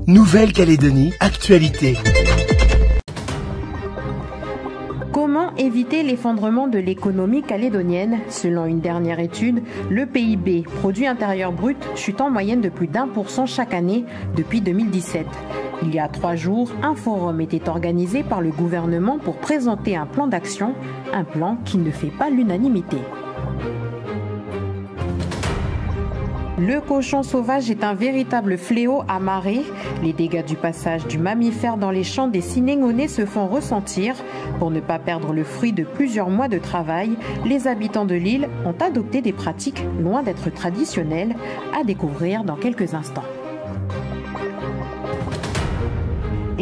Nouvelle-Calédonie, actualité. Comment éviter l'effondrement de l'économie calédonienne? Selon une dernière étude, le PIB, produit intérieur brut, chute en moyenne de plus d'1% chaque année depuis 2017. Il y a 3 jours, un forum était organisé par le gouvernement pour présenter un plan d'action, un plan qui ne fait pas l'unanimité. Le cochon sauvage est un véritable fléau à Maré. Les dégâts du passage du mammifère dans les champs des Sinéngonais se font ressentir. Pour ne pas perdre le fruit de plusieurs mois de travail, les habitants de l'île ont adopté des pratiques loin d'être traditionnelles, à découvrir dans quelques instants.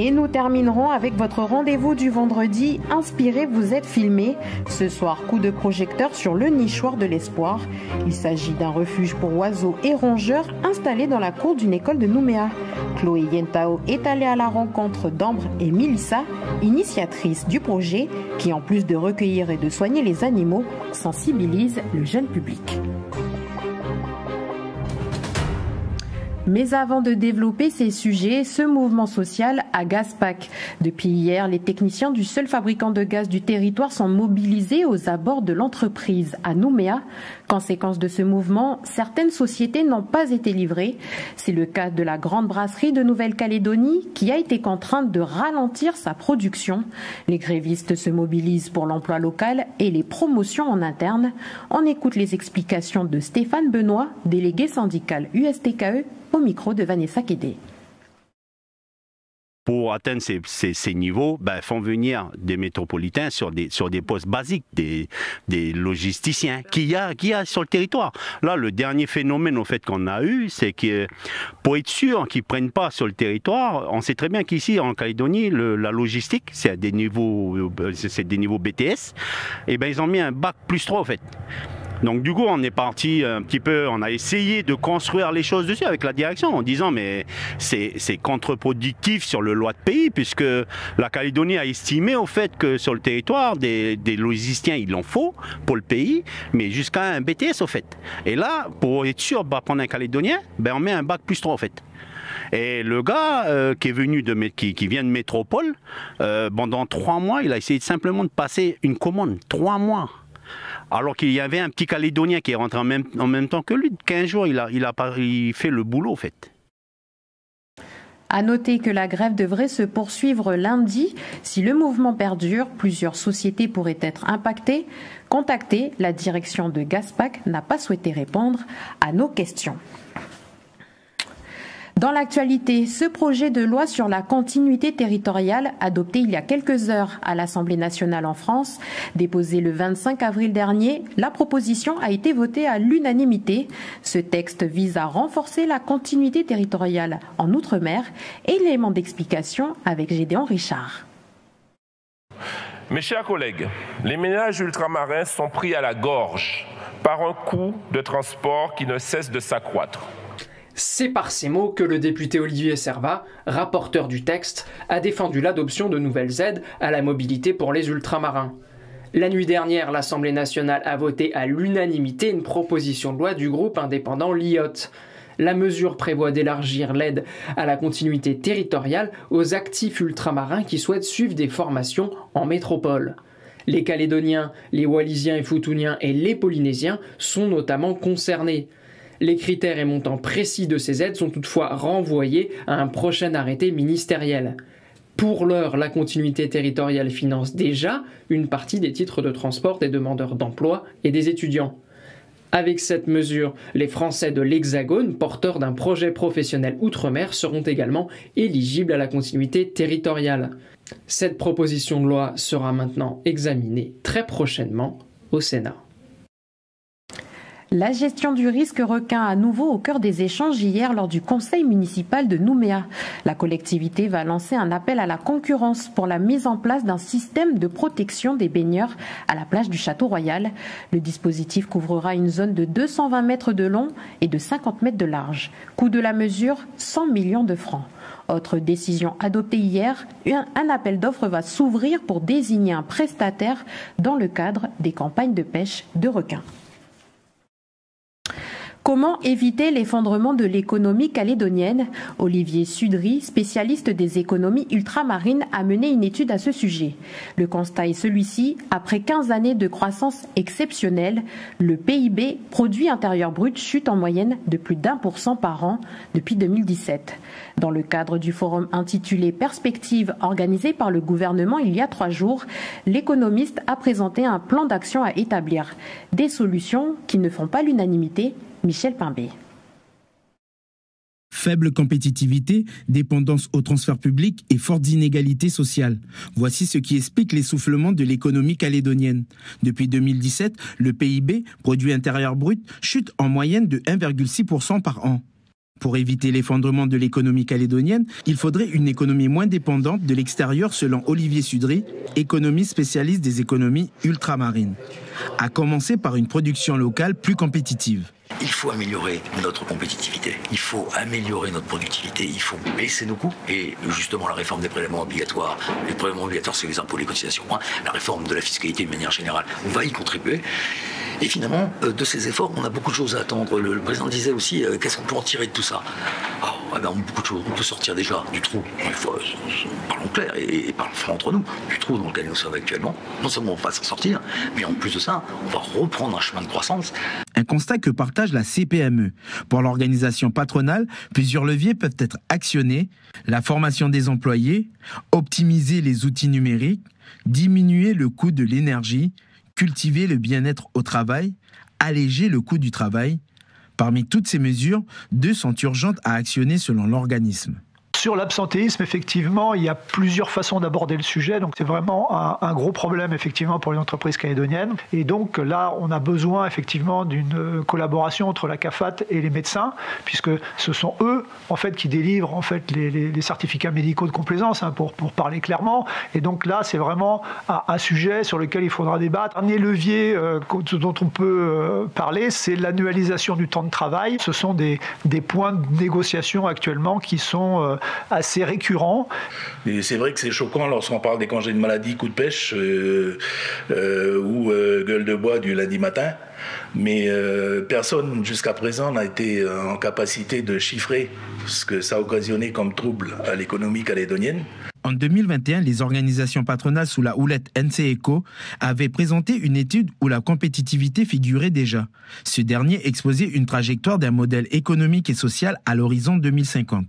Et nous terminerons avec votre rendez-vous du vendredi. Inspirez, vous êtes filmé. Ce soir, coup de projecteur sur le nichoir de l'espoir. Il s'agit d'un refuge pour oiseaux et rongeurs installé dans la cour d'une école de Nouméa. Chloé Yentao est allée à la rencontre d'Ambre et Mélissa, initiatrices du projet, qui en plus de recueillir et de soigner les animaux, sensibilisent le jeune public. Mais avant de développer ces sujets, ce mouvement social à Gazpac. Depuis hier, les techniciens du seul fabricant de gaz du territoire sont mobilisés aux abords de l'entreprise à Nouméa. Conséquence de ce mouvement, certaines sociétés n'ont pas été livrées. C'est le cas de la grande brasserie de Nouvelle-Calédonie qui a été contrainte de ralentir sa production. Les grévistes se mobilisent pour l'emploi local et les promotions en interne. On écoute les explications de Stéphane Benoît, délégué syndical USTKE, au micro de Vanessa Kédé. Pour atteindre ces niveaux, font venir des métropolitains sur des postes basiques, des logisticiens qu'il y a sur le territoire. Là, le dernier phénomène au fait qu'on a eu, c'est que pour être sûr qu'ils ne prennent pas sur le territoire, on sait très bien qu'ici en Calédonie, la logistique, c'est des niveaux BTS, et ils ont mis un bac +3 au fait. Donc du coup, on est parti un petit peu, on a essayé de construire les choses dessus avec la direction en disant mais c'est contre-productif sur le loi de pays puisque la Calédonie a estimé au fait que sur le territoire, des logisticiens, il en faut pour le pays, mais jusqu'à un BTS au fait. Et là, pour être sûr de prendre un Calédonien, on met un bac +3 au fait. Et le gars qui est venu qui vient de métropole, pendant 3 mois, il a essayé simplement de passer une commande. 3 mois. Alors qu'il y avait un petit Calédonien qui est rentré en même temps que lui. 15 jours, il fait le boulot, en fait. À noter que la grève devrait se poursuivre lundi. Si le mouvement perdure, plusieurs sociétés pourraient être impactées. Contactée, la direction de Gazpac n'a pas souhaité répondre à nos questions. Dans l'actualité, ce projet de loi sur la continuité territoriale, adopté il y a quelques heures à l'Assemblée nationale en France, déposé le 25 avril dernier, la proposition a été votée à l'unanimité. Ce texte vise à renforcer la continuité territoriale en Outre-mer et l'élément d'explication avec Gédéon Richard. Mes chers collègues, les ménages ultramarins sont pris à la gorge par un coût de transport qui ne cesse de s'accroître. C'est par ces mots que le député Olivier Servat, rapporteur du texte, a défendu l'adoption de nouvelles aides à la mobilité pour les ultramarins. La nuit dernière, l'Assemblée nationale a voté à l'unanimité une proposition de loi du groupe indépendant l'IOT. La mesure prévoit d'élargir l'aide à la continuité territoriale aux actifs ultramarins qui souhaitent suivre des formations en métropole. Les Calédoniens, les Wallisiens et Futuniens et les Polynésiens sont notamment concernés. Les critères et montants précis de ces aides sont toutefois renvoyés à un prochain arrêté ministériel. Pour l'heure, la continuité territoriale finance déjà une partie des titres de transport des demandeurs d'emploi et des étudiants. Avec cette mesure, les Français de l'Hexagone, porteurs d'un projet professionnel outre-mer, seront également éligibles à la continuité territoriale. Cette proposition de loi sera maintenant examinée très prochainement au Sénat. La gestion du risque requin à nouveau au cœur des échanges hier lors du conseil municipal de Nouméa. La collectivité va lancer un appel à la concurrence pour la mise en place d'un système de protection des baigneurs à la plage du Château Royal. Le dispositif couvrira une zone de 220 mètres de long et de 50 mètres de large. Coût de la mesure, 100 millions de francs. Autre décision adoptée hier, un appel d'offres va s'ouvrir pour désigner un prestataire dans le cadre des campagnes de pêche de requins. Comment éviter l'effondrement de l'économie calédonienne? Olivier Sudry, spécialiste des économies ultramarines, a mené une étude à ce sujet. Le constat est celui-ci. Après 15 années de croissance exceptionnelle, le PIB, produit intérieur brut, chute en moyenne de plus d'1% par an depuis 2017. Dans le cadre du forum intitulé Perspectives organisé par le gouvernement il y a 3 jours, l'économiste a présenté un plan d'action à établir. Des solutions qui ne font pas l'unanimité. Michel Pimbé. Faible compétitivité, dépendance aux transferts publics et fortes inégalités sociales. Voici ce qui explique l'essoufflement de l'économie calédonienne. Depuis 2017, le PIB, produit intérieur brut, chute en moyenne de 1,6% par an. Pour éviter l'effondrement de l'économie calédonienne, il faudrait une économie moins dépendante de l'extérieur selon Olivier Sudry, économiste spécialiste des économies ultramarines. À commencer par une production locale plus compétitive. Il faut améliorer notre compétitivité, il faut améliorer notre productivité, il faut baisser nos coûts. Et justement, la réforme des prélèvements obligatoires, les prélèvements obligatoires, c'est les impôts, les cotisations, la réforme de la fiscalité de manière générale, va y contribuer. Et finalement, de ces efforts, on a beaucoup de choses à attendre. Le président disait aussi, qu'est-ce qu'on peut en tirer de tout ça? Beaucoup de choses. On peut sortir déjà du trou, parlons clair et parlons entre nous, du trou dans lequel nous sommes actuellement. Non seulement on va s'en sortir, mais en plus de ça, on va reprendre un chemin de croissance. Un constat que partage la CPME. Pour l'organisation patronale, plusieurs leviers peuvent être actionnés. La formation des employés, optimiser les outils numériques, diminuer le coût de l'énergie, cultiver le bien-être au travail, alléger le coût du travail. Parmi toutes ces mesures, 2 sont urgentes à actionner selon l'organisme. Sur l'absentéisme, effectivement, il y a plusieurs façons d'aborder le sujet. Donc, c'est vraiment un gros problème, effectivement, pour les entreprises calédoniennes. Et donc, là, on a besoin, effectivement, d'une collaboration entre la CAFAT et les médecins, puisque ce sont eux, en fait, qui délivrent, en fait, les certificats médicaux de complaisance, pour parler clairement. Et donc, là, c'est vraiment un sujet sur lequel il faudra débattre. Un des leviers dont on peut parler, c'est l'annualisation du temps de travail. Ce sont des points de négociation actuellement qui sont assez récurrent. Et c'est vrai que c'est choquant lorsqu'on parle des congés de maladie, coup de pêche ou gueule de bois du lundi matin. Mais personne jusqu'à présent n'a été en capacité de chiffrer ce que ça a occasionné comme trouble à l'économie calédonienne. En 2021, les organisations patronales sous la houlette NCECO avaient présenté une étude où la compétitivité figurait déjà. Ce dernier exposait une trajectoire d'un modèle économique et social à l'horizon 2050.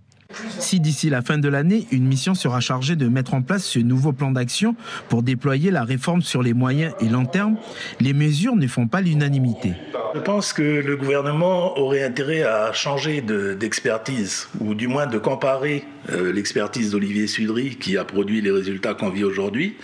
Si d'ici la fin de l'année, une mission sera chargée de mettre en place ce nouveau plan d'action pour déployer la réforme sur les moyens et long terme, les mesures ne font pas l'unanimité. Je pense que le gouvernement aurait intérêt à changer d'expertise, ou du moins de comparer l'expertise d'Olivier Sudry qui a produit les résultats qu'on vit aujourd'hui.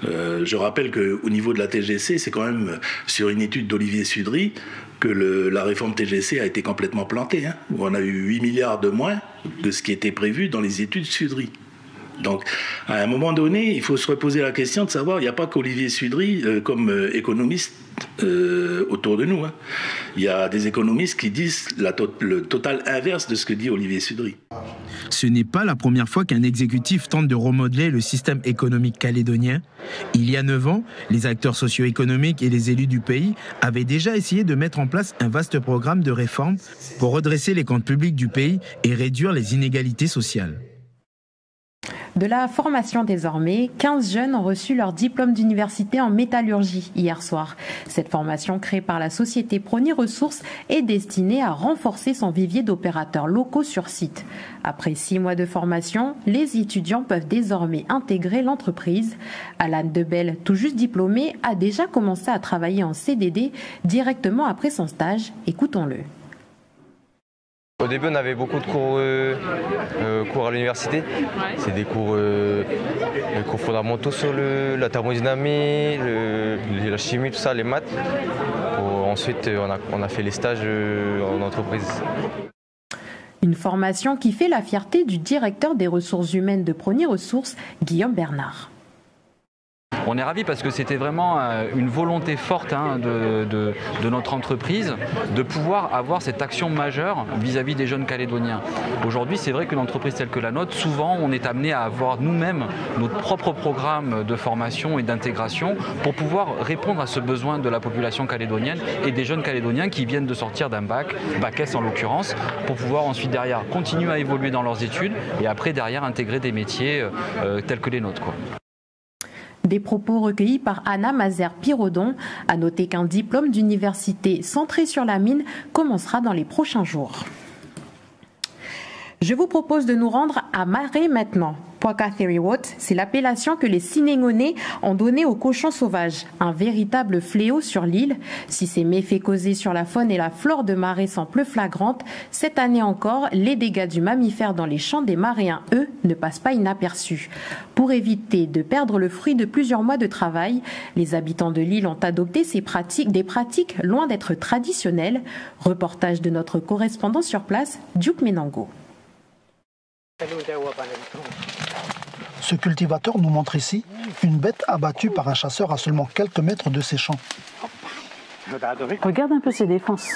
Je rappelle qu'au niveau de la TGC, c'est quand même sur une étude d'Olivier Sudry que la réforme TGC a été complètement plantée, où on a eu 8 milliards de moins de ce qui était prévu dans les études Sudry. Donc, à un moment donné, il faut se reposer la question de savoir, il n'y a pas qu'Olivier Sudry comme économiste autour de nous. Il y a des économistes qui disent le total inverse de ce que dit Olivier Sudry. Ce n'est pas la première fois qu'un exécutif tente de remodeler le système économique calédonien. Il y a 9 ans, les acteurs socio-économiques et les élus du pays avaient déjà essayé de mettre en place un vaste programme de réforme pour redresser les comptes publics du pays et réduire les inégalités sociales. De la formation désormais, 15 jeunes ont reçu leur diplôme d'université en métallurgie hier soir. Cette formation créée par la société Prony Ressources est destinée à renforcer son vivier d'opérateurs locaux sur site. Après 6 mois de formation, les étudiants peuvent désormais intégrer l'entreprise. Alan Debel, tout juste diplômé, a déjà commencé à travailler en CDD directement après son stage. Écoutons-le. Au début, on avait beaucoup de cours à l'université. C'est des cours fondamentaux sur la thermodynamie, la chimie, tout ça, les maths. Ensuite, on a fait les stages en entreprise. Une formation qui fait la fierté du directeur des ressources humaines de Prony Ressources, Guillaume Bernard. On est ravis parce que c'était vraiment une volonté forte de notre entreprise de pouvoir avoir cette action majeure vis-à-vis des jeunes Calédoniens. Aujourd'hui, c'est vrai qu'une entreprise telle que la nôtre, souvent on est amené à avoir nous-mêmes notre propre programme de formation et d'intégration pour pouvoir répondre à ce besoin de la population calédonienne et des jeunes Calédoniens qui viennent de sortir d'un bac S en l'occurrence, pour pouvoir ensuite derrière continuer à évoluer dans leurs études et après derrière intégrer des métiers tels que les nôtres, quoi. Des propos recueillis par Anna Mazer-Pirodon. À noter qu'un diplôme d'université centré sur la mine commencera dans les prochains jours. Je vous propose de nous rendre à Maré maintenant. Poakathérywoth, c'est l'appellation que les Sinéngonais ont donnée aux cochons sauvages, un véritable fléau sur l'île. Si ces méfaits causés sur la faune et la flore de marée sont plus flagrantes, cette année encore, les dégâts du mammifère dans les champs des maréens, eux, ne passent pas inaperçus. Pour éviter de perdre le fruit de plusieurs mois de travail, les habitants de l'île ont adopté des pratiques loin d'être traditionnelles. Reportage de notre correspondant sur place, Duke Menango. Ce cultivateur nous montre ici une bête abattue par un chasseur à seulement quelques mètres de ses champs. Regarde un peu ses défenses.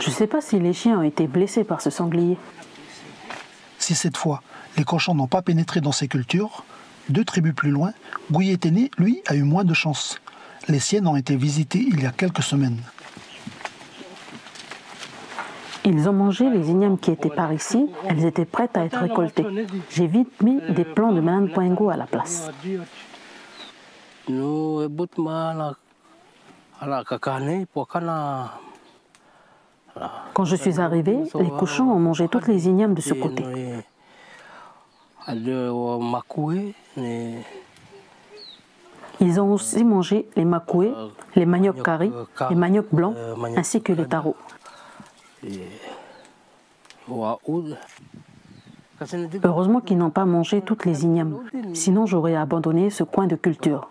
Je ne sais pas si les chiens ont été blessés par ce sanglier. Si cette fois, les cochons n'ont pas pénétré dans ces cultures, 2 tribus plus loin, Guyéténé, lui, a eu moins de chance. Les siennes ont été visitées il y a quelques semaines. Ils ont mangé les ignames qui étaient par ici, elles étaient prêtes à être récoltées. J'ai vite mis des plants de banane poingo à la place. Quand je suis arrivé, les cochons ont mangé toutes les ignames de ce côté. Ils ont aussi mangé les makoués, les maniocs carrés, les maniocs blancs, ainsi que les tarots. Heureusement qu'ils n'ont pas mangé toutes les ignames, sinon j'aurais abandonné ce coin de culture.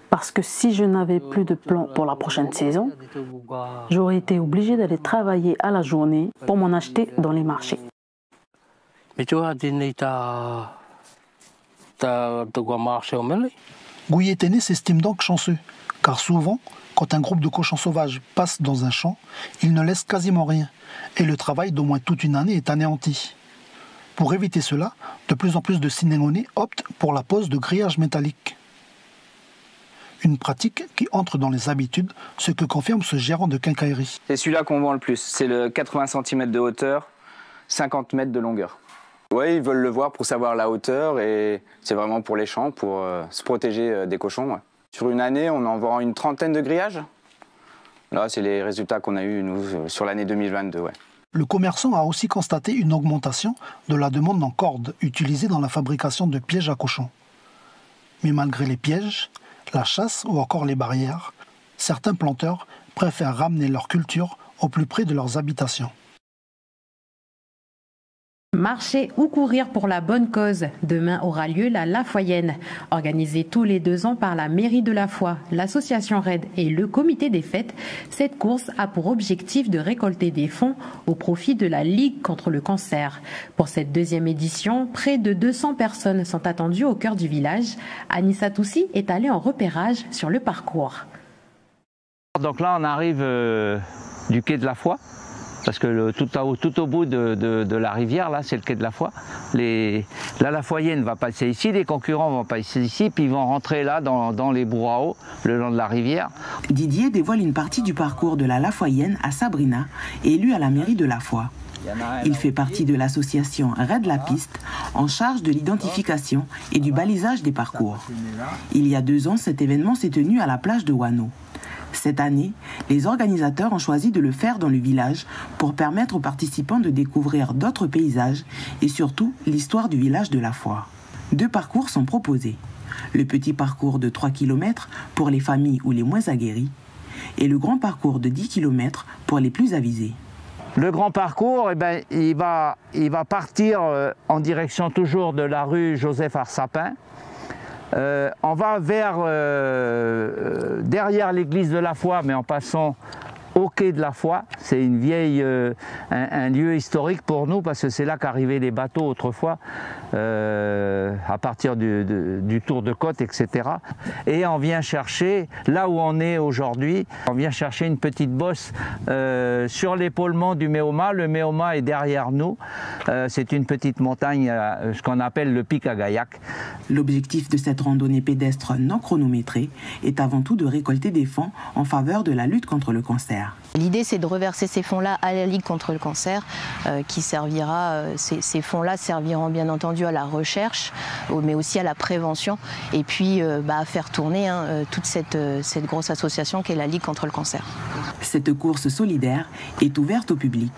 Parce que si je n'avais plus de plants pour la prochaine saison, j'aurais été obligé d'aller travailler à la journée pour m'en acheter dans les marchés. Guyéténé s'estime donc chanceux, car souvent, quand un groupe de cochons sauvages passe dans un champ, il ne laisse quasiment rien, et le travail d'au moins toute une année est anéanti. Pour éviter cela, de plus en plus de Sinéngonais optent pour la pose de grillages métalliques. Une pratique qui entre dans les habitudes, ce que confirme ce gérant de quincaillerie. C'est celui-là qu'on vend le plus, c'est le 80 cm de hauteur, 50 mètres de longueur. Oui, ils veulent le voir pour savoir la hauteur et c'est vraiment pour les champs, pour se protéger des cochons. Ouais. Sur une année, on en vend une 30aine de grillages. Là, c'est les résultats qu'on a eus, nous, sur l'année 2022. Ouais. Le commerçant a aussi constaté une augmentation de la demande en cordes utilisée dans la fabrication de pièges à cochons. Mais malgré les pièges, la chasse ou encore les barrières, certains planteurs préfèrent ramener leur culture au plus près de leurs habitations. Marcher ou courir pour la bonne cause. Demain aura lieu la Lafoyenne. Organisée tous les 2 ans par la mairie de La Foix, l'association RAID et le comité des fêtes, cette course a pour objectif de récolter des fonds au profit de la Ligue contre le cancer. Pour cette 2e édition, près de 200 personnes sont attendues au cœur du village. Anissa Toussi est allée en repérage sur le parcours. Donc là, on arrive du quai de La Foix. Parce que tout au bout de la rivière, là, c'est le quai de La Foix. La Lafoyenne va passer ici, les concurrents vont passer ici, puis ils vont rentrer là dans les bourraos, le long de la rivière. Didier dévoile une partie du parcours de la Lafoyenne à Sabrina, élue à la mairie de La Foix. Il fait partie de l'association Raid la Piste, en charge de l'identification et du balisage des parcours. Il y a 2 ans, cet événement s'est tenu à la plage de Wano. Cette année, les organisateurs ont choisi de le faire dans le village pour permettre aux participants de découvrir d'autres paysages et surtout l'histoire du village de La Foix. 2 parcours sont proposés. Le petit parcours de 3 km pour les familles ou les moins aguerris et le grand parcours de 10 km pour les plus avisés. Le grand parcours, il va partir en direction toujours de la rue Joseph Arsapin. On va vers derrière l'église de La Foix, mais en passant au quai de la Foi. C'est une vieille, un lieu historique pour nous parce que c'est là qu'arrivaient les bateaux autrefois, à partir du tour de côte, etc. Et on vient chercher, là où on est aujourd'hui, on vient chercher une petite bosse sur l'épaulement du Méoma. Le Méoma est derrière nous. C'est une petite montagne, ce qu'on appelle le pic à Gaillac. L'objectif de cette randonnée pédestre non chronométrée est avant tout de récolter des fonds en faveur de la lutte contre le cancer. L'idée, c'est de reverser ces fonds-là à la Ligue contre le cancer, qui servira, ces fonds-là serviront bien entendu à la recherche, mais aussi à la prévention, et puis à faire tourner toute cette grosse association qu'est la Ligue contre le cancer. Cette course solidaire est ouverte au public.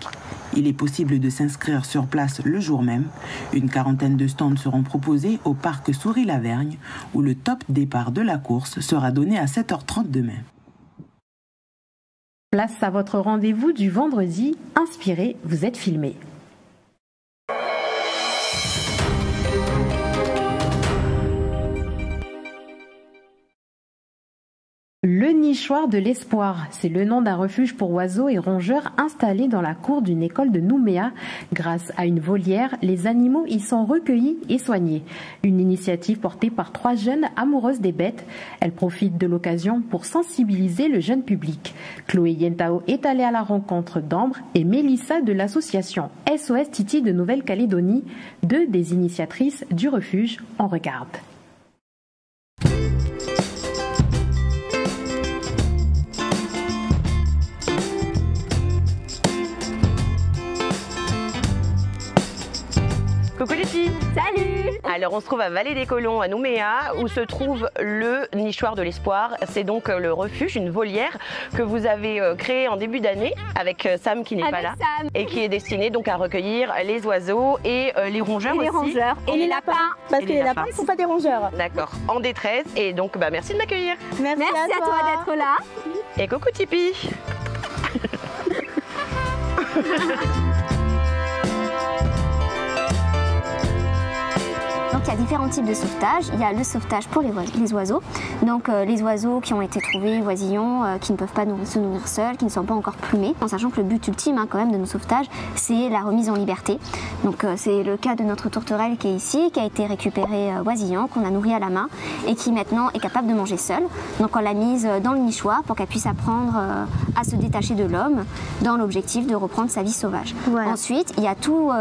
Il est possible de s'inscrire sur place le jour même. Une quarantaine de stands seront proposés au parc Souris-Lavergne, où le top départ de la course sera donné à 7h30 demain. Place à votre rendez-vous du vendredi. Inspiré, vous êtes filmé. Le nichoir de l'espoir, c'est le nom d'un refuge pour oiseaux et rongeurs installé dans la cour d'une école de Nouméa. Grâce à une volière, les animaux y sont recueillis et soignés. Une initiative portée par 3 jeunes amoureuses des bêtes. Elles profitent de l'occasion pour sensibiliser le jeune public. Chloé Yentao est allée à la rencontre d'Ambre et Mélissa de l'association SOS Titi de Nouvelle-Calédonie, 2 des initiatrices du refuge. On regarde. Coucou les filles! Salut! Alors on se trouve à Vallée des Colons à Nouméa où se trouve le nichoir de l'espoir. C'est donc le refuge, une volière que vous avez créée en début d'année avec Sam qui n'est pas là et qui est destinée donc à recueillir les oiseaux et les rongeurs aussi. Les rongeurs et les lapins parce que les lapins ils ne sont pas des rongeurs. D'accord, en détresse et donc merci de m'accueillir. Merci à toi d'être là. Et coucou Tipeee! Donc il y a différents types de sauvetage. Il y a le sauvetage pour les oiseaux. Donc les oiseaux qui ont été trouvés oisillons, qui ne peuvent pas se nourrir seuls, qui ne sont pas encore plumés. En sachant que le but ultime quand même de nos sauvetages, c'est la remise en liberté. Donc c'est le cas de notre tourterelle qui est ici, qui a été récupérée oisillant, qu'on a nourri à la main et qui maintenant est capable de manger seule. Donc on l'a mise dans le nichoir pour qu'elle puisse apprendre à se détacher de l'homme dans l'objectif de reprendre sa vie sauvage. Voilà. Ensuite, il y a tous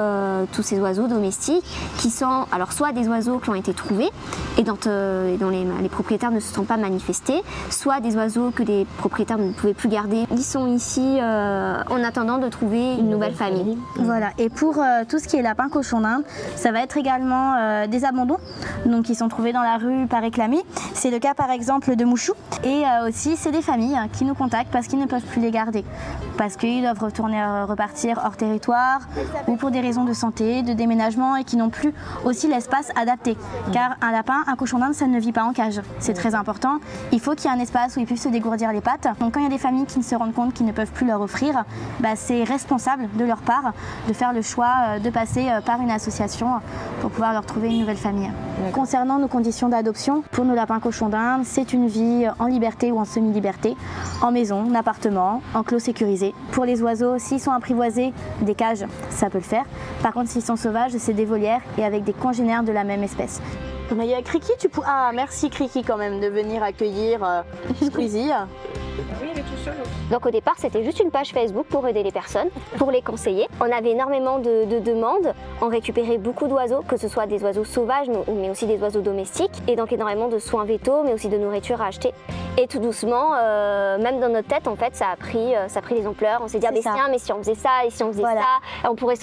ces oiseaux domestiques qui sont alors soit des oiseaux qui ont été trouvés et dont les propriétaires ne se sont pas manifestés, soit des oiseaux que les propriétaires ne pouvaient plus garder. Ils sont ici en attendant de trouver une nouvelle famille. Voilà, et pour tout ce qui est lapin cochon d'Inde, ça va être également des abandons, donc qui sont trouvés dans la rue par réclamer. C'est le cas par exemple de Mouchou. Et aussi c'est des familles qui nous contactent parce qu'ils ne peuvent plus les garder, parce qu'ils doivent repartir hors territoire ou pour des raisons de santé, de déménagement et qui n'ont plus aussi l'espace adapté. Car un lapin, un cochon d'Inde, ça ne vit pas en cage. C'est très important. Il faut qu'il y ait un espace où ils puissent se dégourdir les pattes. Donc quand il y a des familles qui ne se rendent compte qu'ils ne peuvent plus leur offrir, c'est responsable de leur part de faire le choix de passer par une association pour pouvoir leur trouver une nouvelle famille. Concernant nos conditions d'adoption, pour nos lapins cochons d'Inde, c'est une vie en liberté ou en semi-liberté, en maison, en appartement, en clos sécurisé. Pour les oiseaux, s'ils sont apprivoisés, des cages, ça peut le faire. Par contre, s'ils sont sauvages, c'est des volières et avec des congénères de la même espèce. Il y a Criki, Ah, merci Criki quand même de venir accueillir Squeezie. Oui, il est tout seul. Donc au départ, c'était juste une page Facebook pour aider les personnes, pour les conseiller. On avait énormément de demandes. On récupérait beaucoup d'oiseaux, que ce soit des oiseaux sauvages, mais aussi des oiseaux domestiques. Et donc énormément de soins vétos, mais aussi de nourriture à acheter. Et tout doucement, même dans notre tête, en fait, ça a pris les ampleurs. On s'est dit, mais si on faisait ça, et si on faisait ça, on pourrait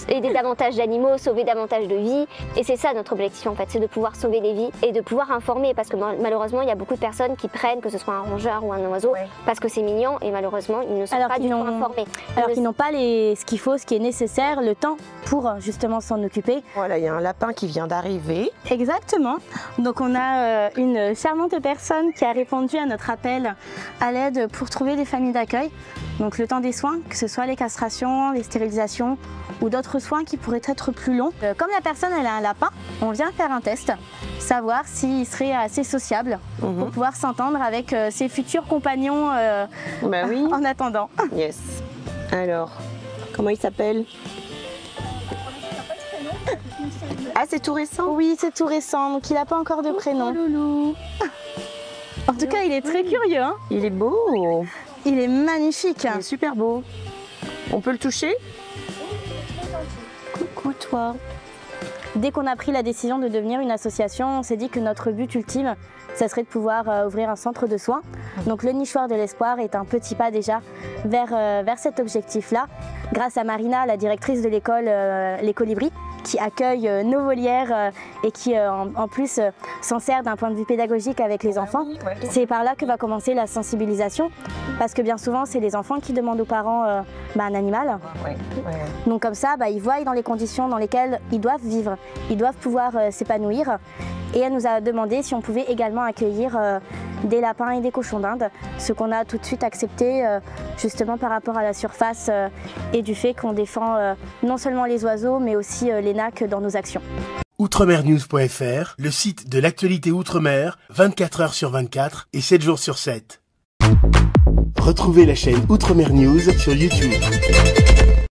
aider davantage d'animaux, sauver davantage de vies. Et c'est ça notre objectif, en fait, c'est de pouvoir sauver des vies et de pouvoir informer. Parce que malheureusement, il y a beaucoup de personnes qui prennent, que ce soit un rongeur ou un oiseau, parce que c'est mignon et malheureusement, ils ne sont pas du tout informés. Alors qu'ils n'ont pas ce qu'il faut, ce qui est nécessaire, le temps pour justement s'en occuper. Voilà, il y a un lapin qui vient d'arriver. Exactement. Donc on a une charmante personne qui a répondu à notre appel à l'aide pour trouver des familles d'accueil. Donc le temps des soins, que ce soit les castrations, les stérilisations ou d'autres soins qui pourraient être plus longs. Comme la personne elle a un lapin, on vient faire un test, savoir s'il serait assez sociable pour pouvoir s'entendre avec ses futurs compagnons en attendant. Yes. Alors, comment il s'appelle? Ah, c'est tout récent? Oui, c'est tout récent, donc il n'a pas encore de prénom. Loulou. En tout cas, il est très curieux. Hein. Il est beau. Il est magnifique. Il est super beau. On peut le toucher? Coucou toi. Dès qu'on a pris la décision de devenir une association, on s'est dit que notre but ultime, ça serait de pouvoir ouvrir un centre de soins. Donc le nichoir de l'espoir est un petit pas déjà vers cet objectif-là. Grâce à Marina, la directrice de l'école Les Colibris, qui accueille nos volières et qui en plus s'en sert d'un point de vue pédagogique avec les enfants. C'est par là que va commencer la sensibilisation, parce que bien souvent c'est les enfants qui demandent aux parents un animal. Donc comme ça, ils voient dans les conditions dans lesquelles ils doivent vivre, ils doivent pouvoir s'épanouir. Et elle nous a demandé si on pouvait également accueillir des lapins et des cochons d'Inde, ce qu'on a tout de suite accepté justement par rapport à la surface et du fait qu'on défend non seulement les oiseaux mais aussi les nacs dans nos actions. Outremernews.fr, le site de l'actualité Outre-mer, 24 heures sur 24 et 7 jours sur 7. Retrouvez la chaîne Outremer News sur YouTube.